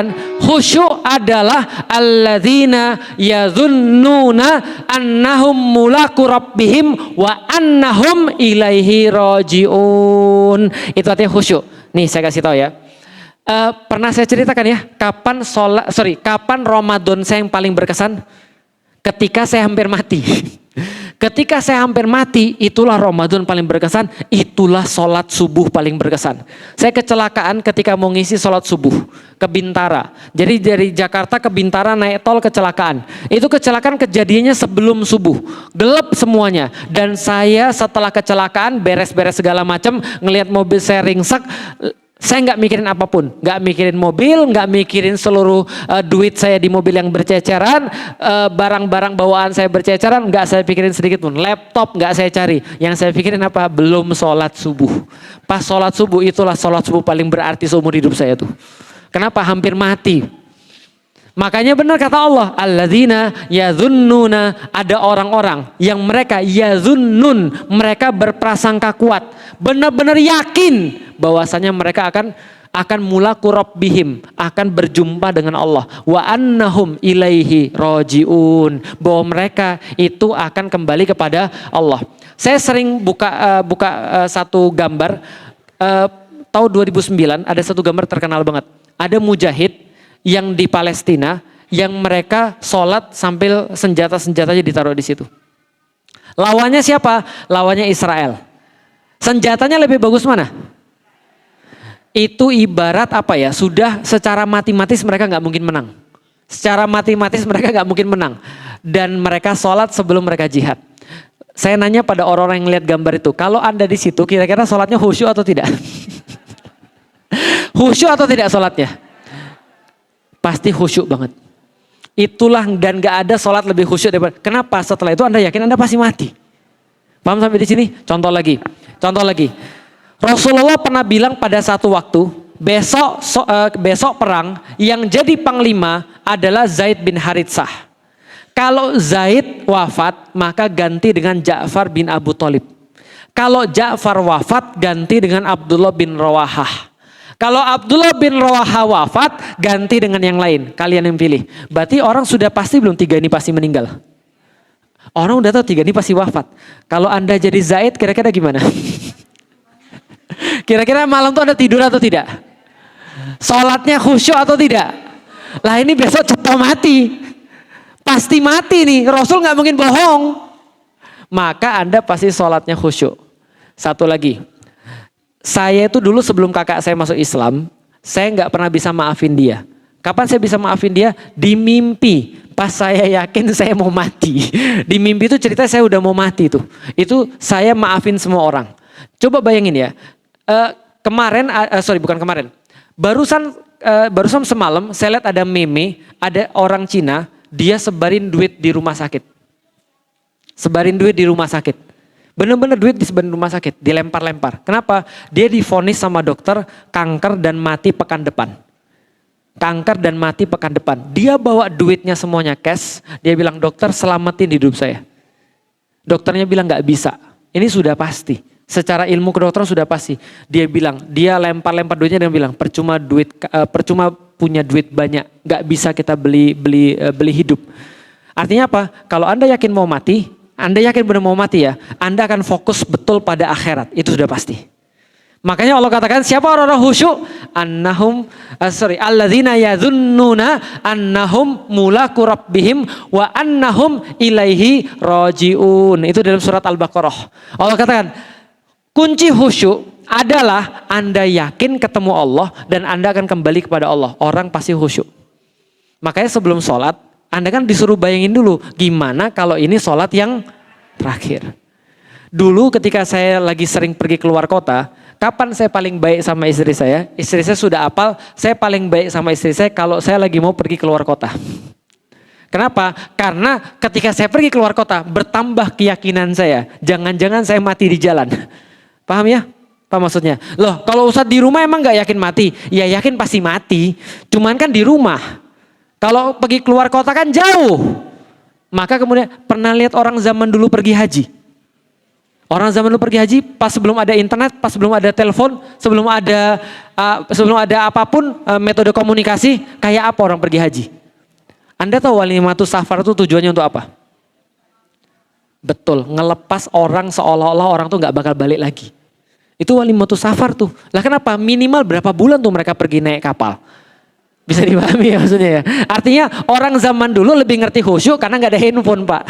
katakan khusyuk adalah alladzina yadhunnuna annahum mulaku rabbihim wa annahum ilaihi rajiun. Itu artinya khusyuk. Nih saya kasih tahu ya. Pernah saya ceritakan ya, kapan Ramadan saya yang paling berkesan? Ketika saya hampir mati. Ketika saya hampir mati, itulah Ramadan paling berkesan, itulah sholat subuh paling berkesan. Saya kecelakaan ketika mau ngisi sholat subuh ke Bintara. Jadi dari Jakarta ke Bintara naik tol kecelakaan. Itu kecelakaan kejadiannya sebelum subuh, gelap semuanya. Dan saya setelah kecelakaan beres-beres segala macam, ngelihat mobil saya ringsek. Saya nggak mikirin apapun, nggak mikirin mobil, nggak mikirin seluruh duit saya di mobil yang berceceran, barang-barang bawaan saya berceceran, nggak saya pikirin sedikit pun. Laptop nggak saya cari, yang saya pikirin apa? Belum sholat subuh. Pas sholat subuh itulah sholat subuh paling berarti seumur hidup saya tuh. Kenapa? Hampir mati. Makanya benar kata Allah, alladzina yadhunnuna, ada orang-orang yang mereka yadhunnun, mereka berprasangka kuat, benar-benar yakin bahwasanya mereka akan mulaku rabbihim, akan berjumpa dengan Allah, wa annahum ilaihi rajiun, bahwa mereka itu akan kembali kepada Allah. Saya sering buka satu gambar, tahun 2009 ada satu gambar terkenal banget, ada mujahid yang di Palestina, yang mereka sholat sambil senjata-senjatanya ditaruh di situ. Lawannya siapa? Lawannya Israel. Senjatanya lebih bagus mana? Itu ibarat apa ya? Sudah secara matematis mereka nggak mungkin menang. Secara matematis mereka nggak mungkin menang. Dan mereka sholat sebelum mereka jihad. Saya nanya pada orang-orang yang lihat gambar itu, kalau Anda di situ, kira-kira sholatnya khusyuk atau tidak? Khusyuk atau tidak sholatnya? Pasti khusyuk banget. Itulah, dan gak ada sholat lebih khusyuk daripada. Kenapa? Setelah itu Anda yakin Anda pasti mati. Paham sampai di sini? Contoh lagi. Rasulullah pernah bilang pada satu waktu, besok perang yang jadi panglima adalah Zaid bin Haritsah. Kalau Zaid wafat, maka ganti dengan Ja'far bin Abu Thalib. Kalau Ja'far wafat, ganti dengan Abdullah bin Rawahah. Kalau Abdullah bin Rawahah wafat, ganti dengan yang lain. Kalian yang pilih. Berarti orang sudah pasti belum tiga ini pasti meninggal. Orang udah tahu tiga ini pasti wafat. Kalau Anda jadi Zaid, kira-kira gimana? Kira-kira malam tuh Anda tidur atau tidak? Sholatnya khusyuk atau tidak? Lah ini besok cepat mati. Pasti mati nih. Rasul gak mungkin bohong. Maka Anda pasti sholatnya khusyuk. Satu lagi. Saya itu dulu sebelum kakak saya masuk Islam, saya nggak pernah bisa maafin dia. Kapan saya bisa maafin dia? Di mimpi. Pas saya yakin saya mau mati. Di mimpi itu cerita saya udah mau mati tuh. Itu saya maafin semua orang. Coba bayangin ya. Barusan semalam saya lihat ada meme, ada orang Cina, dia sebarin duit di rumah sakit. Bener-bener duit disebarin rumah sakit, dilempar-lempar. Kenapa? Dia divonis sama dokter kanker dan mati pekan depan. Dia bawa duitnya semuanya cash. Dia bilang, dokter selamatin hidup saya. Dokternya bilang gak bisa. Ini sudah pasti. Secara ilmu kedokteran sudah pasti. Dia bilang, dia lempar-lempar duitnya dan bilang, percuma punya duit banyak. Gak bisa kita beli hidup. Artinya apa? Kalau Anda yakin mau mati, Anda yakin benar mau mati ya, Anda akan fokus betul pada akhirat. Itu sudah pasti. Makanya Allah katakan siapa orang-orang khusyuk? Alladzina yadhunnuna annahum mulaku rabbihim wa annahum ilaihi rajiun. Itu dalam surat Al-Baqarah. Allah katakan kunci khusyuk adalah Anda yakin ketemu Allah dan Anda akan kembali kepada Allah. Orang pasti khusyuk. Makanya sebelum sholat, Anda kan disuruh bayangin dulu, gimana kalau ini sholat yang terakhir. Dulu ketika saya lagi sering pergi keluar kota, kapan saya paling baik sama istri saya? Istri saya sudah hafal, saya paling baik sama istri saya kalau saya lagi mau pergi keluar kota. Kenapa? Karena ketika saya pergi keluar kota, bertambah keyakinan saya, jangan-jangan saya mati di jalan. Paham ya? Apa maksudnya? Loh, kalau Ustadz di rumah emang gak yakin mati? Ya yakin pasti mati, cuman kan di rumah. Kalau pergi keluar kota kan jauh. Maka kemudian pernah lihat orang zaman dulu pergi haji. Orang zaman dulu pergi haji pas sebelum ada internet, pas sebelum ada telepon, sebelum ada apapun metode komunikasi, kayak apa orang pergi haji? Anda tahu walimatus safar itu tujuannya untuk apa? Betul, ngelepas orang seolah-olah orang tuh nggak bakal balik lagi. Itu walimatus safar tuh. Lah kenapa? Minimal berapa bulan tuh mereka pergi naik kapal? Bisa dipahami ya maksudnya ya. Artinya orang zaman dulu lebih ngerti khusyuk karena nggak ada handphone, Pak.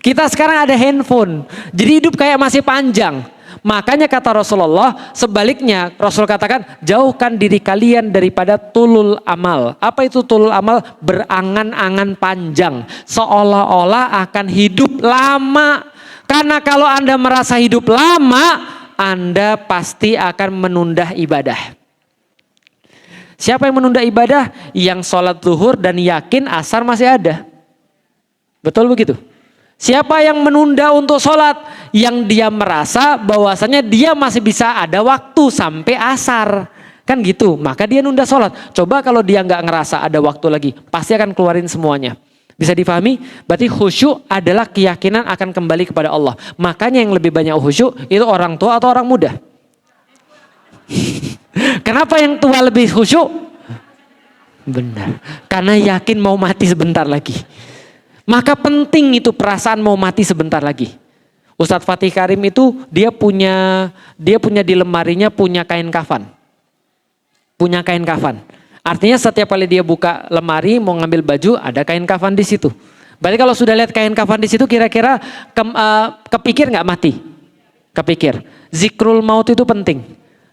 Kita sekarang ada handphone. Jadi hidup kayak masih panjang. Makanya kata Rasulullah, sebaliknya Rasul katakan, jauhkan diri kalian daripada tulul amal. Apa itu tulul amal? Berangan-angan panjang. Seolah-olah akan hidup lama. Karena kalau Anda merasa hidup lama, Anda pasti akan menunda ibadah. Siapa yang menunda ibadah? Yang sholat zuhur dan yakin asar masih ada. Betul begitu? Siapa yang menunda untuk sholat? Yang dia merasa bahwasanya dia masih bisa ada waktu sampai asar. Kan gitu, maka dia nunda sholat. Coba kalau dia nggak ngerasa ada waktu lagi, pasti akan keluarin semuanya. Bisa difahami? Berarti khusyuk adalah keyakinan akan kembali kepada Allah. Makanya yang lebih banyak khusyuk itu orang tua atau orang muda. Kenapa yang tua lebih khusyuk? Benar, karena yakin mau mati sebentar lagi. Maka penting itu perasaan mau mati sebentar lagi. Ustadz Fatih Karim itu dia punya di lemarinya punya kain kafan. Punya kain kafan. Artinya setiap kali dia buka lemari mau ngambil baju ada kain kafan di situ. Berarti kalau sudah lihat kain kafan di situ kira-kira kepikir nggak mati? Kepikir. Zikrul maut itu penting.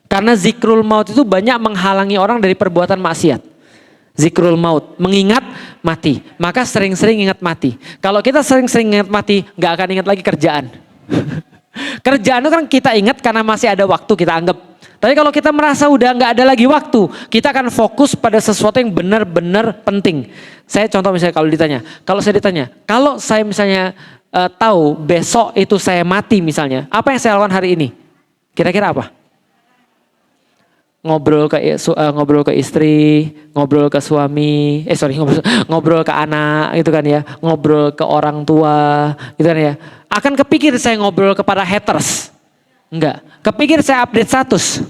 Karena zikrul maut itu banyak menghalangi orang dari perbuatan maksiat. Zikrul maut, mengingat mati. Maka sering-sering ingat mati. Kalau kita sering-sering ingat mati, gak akan ingat lagi kerjaan. Kerjaan itu kan kita ingat karena masih ada waktu kita anggap. Tapi kalau kita merasa udah gak ada lagi waktu, kita akan fokus pada sesuatu yang benar-benar penting. Saya contoh misalnya kalau saya ditanya, kalau saya misalnya tahu besok itu saya mati misalnya, apa yang saya lakukan hari ini? Kira-kira apa? Ngobrol ke istri, ngobrol ke suami, ngobrol ke anak gitu kan ya, ngobrol ke orang tua gitu kan ya. Akan kepikir saya ngobrol kepada haters? Enggak. Kepikir saya update status?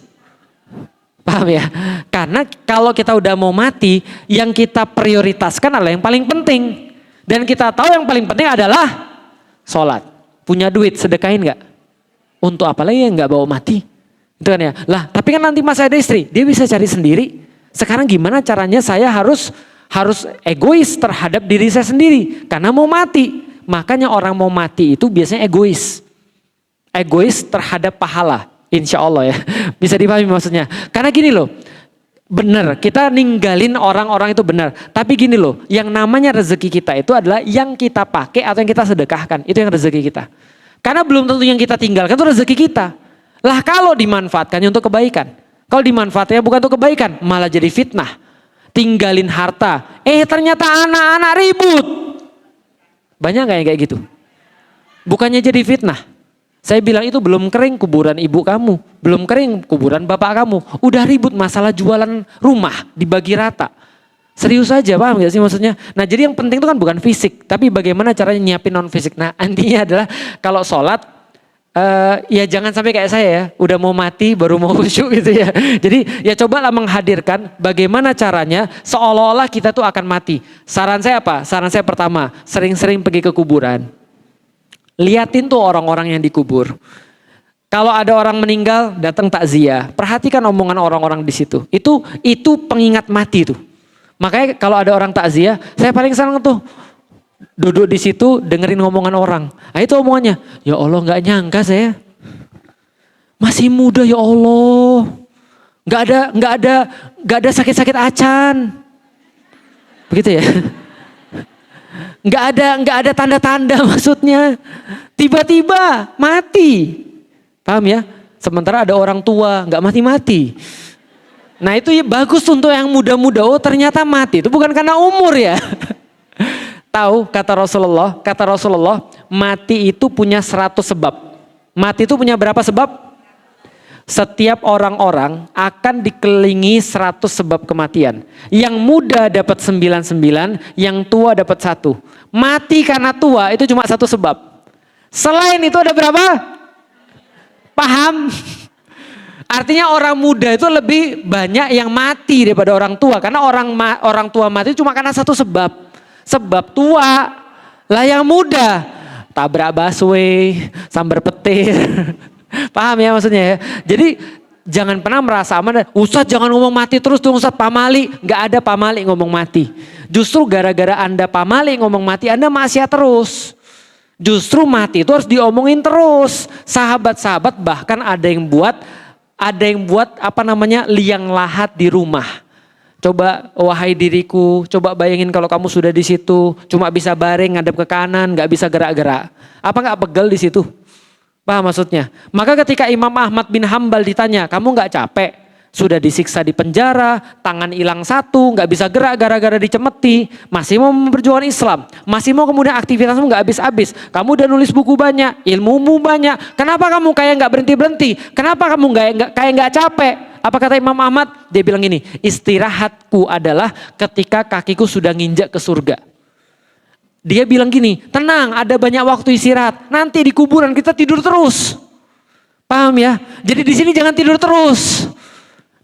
Paham ya? Karena kalau kita udah mau mati, yang kita prioritaskan adalah yang paling penting. Dan kita tahu yang paling penting adalah sholat. Punya duit, sedekahin enggak? Untuk apa lagi yang enggak bawa mati? Itu kan ya. Lah, tapi kan nanti masih ada istri, dia bisa cari sendiri. Sekarang gimana caranya saya harus egois terhadap diri saya sendiri karena mau mati. Makanya orang mau mati itu biasanya egois. Egois terhadap pahala, insya Allah ya. Bisa dipahami maksudnya. Karena gini loh, benar kita ninggalin orang-orang itu benar. Tapi gini loh, yang namanya rezeki kita itu adalah yang kita pakai atau yang kita sedekahkan. Itu yang rezeki kita. Karena belum tentu yang kita tinggalkan itu rezeki kita. Lah kalau dimanfaatkannya untuk kebaikan. Kalau dimanfaatnya bukan untuk kebaikan, malah jadi fitnah. Tinggalin harta. Ternyata anak-anak ribut. Banyak gak yang kayak gitu? Bukannya jadi fitnah. Saya bilang itu belum kering kuburan ibu kamu. Belum kering kuburan bapak kamu. Udah ribut masalah jualan rumah dibagi rata. Serius aja, paham gak sih maksudnya? Nah jadi yang penting itu kan bukan fisik. Tapi bagaimana caranya nyiapin non fisik. Nah intinya adalah kalau sholat. Ya jangan sampai kayak saya ya, udah mau mati baru mau khusyuk gitu ya. Jadi ya cobalah menghadirkan bagaimana caranya seolah-olah kita tuh akan mati. Saran saya apa? Saran saya pertama, sering-sering pergi ke kuburan. Liatin tuh orang-orang yang dikubur. Kalau ada orang meninggal, datang takziah. Perhatikan omongan orang-orang di situ. Itu pengingat mati tuh. Makanya kalau ada orang takziah, saya paling senang tuh. Duduk di situ dengerin ngomongan orang. Nah itu omongannya. Ya Allah gak nyangka saya. Masih muda ya Allah. Gak ada sakit-sakit acan. Begitu ya. Gak ada tanda-tanda maksudnya. Tiba-tiba mati. Paham ya? Sementara ada orang tua gak mati-mati. Nah itu ya bagus untuk yang muda-muda. Oh ternyata mati. Itu bukan karena umur ya. Tahu kata Rasulullah mati itu punya 100 sebab. Mati itu punya berapa sebab? Setiap orang-orang akan dikelilingi 100 sebab kematian. Yang muda dapat 99, yang tua dapat 1. Mati karena tua itu cuma 1 sebab. Selain itu ada berapa? Paham? Artinya orang muda itu lebih banyak yang mati daripada orang tua. Karena orang tua mati cuma karena satu sebab. Sebab tua. Lah yang muda, tabrak busway, sambar petir. Paham ya maksudnya ya? Jadi jangan pernah merasa aman. Ustadz jangan ngomong mati terus tuh Ustadz, pamali. Gak ada pamali ngomong mati. Justru gara-gara Anda pamali ngomong mati, Anda maksiat terus. Justru mati itu harus diomongin terus. Sahabat-sahabat bahkan ada yang buat liang lahat di rumah. Coba wahai diriku, coba bayangin kalau kamu sudah di situ, cuma bisa baring ngadep ke kanan, nggak bisa gerak-gerak. Apa nggak pegel di situ? Paham maksudnya? Maka ketika Imam Ahmad bin Hambal ditanya, kamu nggak capek? Sudah disiksa di penjara, tangan hilang satu, nggak bisa gerak gara-gara dicemeti, masih mau memperjuangkan Islam, masih mau kemudian aktivitasmu nggak habis-habis, kamu udah nulis buku banyak, ilmumu banyak, kenapa kamu kayak nggak berhenti-berhenti? Kenapa kamu kayak nggak capek? Apa kata Imam Ahmad? Dia bilang gini, istirahatku adalah ketika kakiku sudah nginjak ke surga. Dia bilang gini, tenang, ada banyak waktu istirahat, nanti di kuburan kita tidur terus. Paham ya? Jadi di sini jangan tidur terus.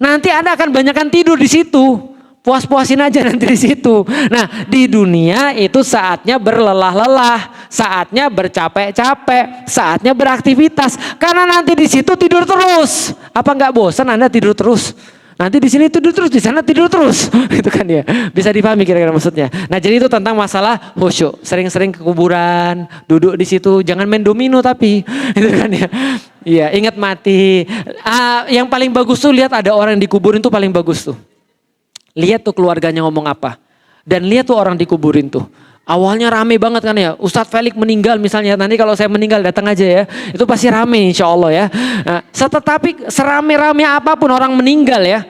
Nanti Anda akan banyakkan tidur di situ. Puas-puasin aja nanti di situ. Nah, di dunia itu saatnya berlelah-lelah, saatnya bercapek-capek, saatnya beraktivitas. Karena nanti di situ tidur terus. Apa nggak bosan Anda tidur terus? Nanti di sini tidur terus, di sana tidur terus. Itu kan ya. Bisa dipahami kira-kira maksudnya. Nah, jadi itu tentang masalah khusyuk. Sering-sering ke kuburan, duduk di situ, jangan main domino tapi. Itu kan ya. Iya, ingat mati. Yang paling bagus tuh lihat ada orang yang dikuburin tuh paling bagus tuh. Lihat tuh keluarganya ngomong apa. Dan lihat tuh orang dikuburin tuh. Awalnya rame banget kan ya. Ustadz Felix meninggal misalnya. Nanti kalau saya meninggal datang aja ya. Itu pasti rame insya Allah ya. Nah, tetapi serame-rame apapun orang meninggal ya.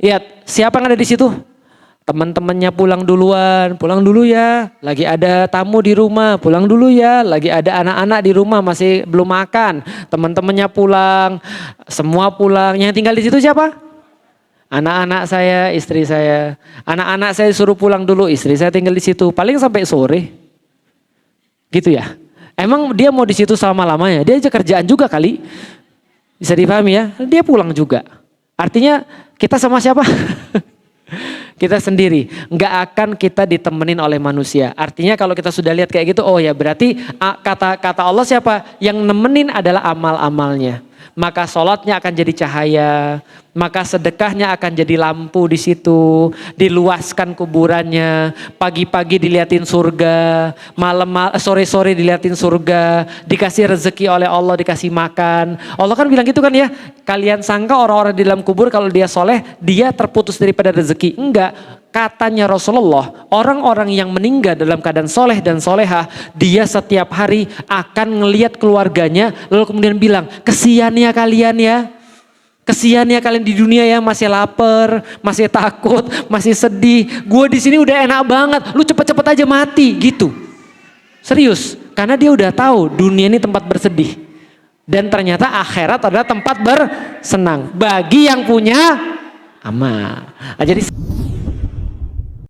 Lihat siapa yang ada di situ. Teman-temannya pulang duluan. Pulang dulu ya. Lagi ada tamu di rumah. Pulang dulu ya. Lagi ada anak-anak di rumah masih belum makan. Teman-temannya pulang. Semua pulang. Yang tinggal di situ siapa? Anak-anak saya, istri saya. Anak-anak saya suruh pulang dulu, istri saya tinggal di situ. Paling sampai sore. Gitu ya. Emang dia mau di situ selama-lamanya? Dia aja kerjaan juga kali. Bisa dipahami ya? Dia pulang juga. Artinya kita sama siapa? Kita sendiri. Nggak akan kita ditemenin oleh manusia. Artinya kalau kita sudah lihat kayak gitu, oh ya berarti kata Allah siapa? Yang nemenin adalah amal-amalnya. Maka sholatnya akan jadi cahaya, maka sedekahnya akan jadi lampu di situ, diluaskan kuburannya, pagi-pagi diliatin surga, sore-sore diliatin surga, dikasih rezeki oleh Allah, dikasih makan. Allah kan bilang gitu kan ya, kalian sangka orang-orang di dalam kubur kalau dia soleh, dia terputus daripada rezeki. Enggak. Katanya Rasulullah, orang-orang yang meninggal dalam keadaan soleh dan solehah, dia setiap hari akan ngelihat keluarganya, lalu kemudian bilang, kesian ya kalian ya, kesian ya kalian di dunia ya, masih lapar, masih takut, masih sedih. Gue di sini udah enak banget, lu cepet-cepet aja mati, gitu. Serius, karena dia udah tahu dunia ini tempat bersedih, dan ternyata akhirat adalah tempat bersenang bagi yang punya amal. Nah, jadi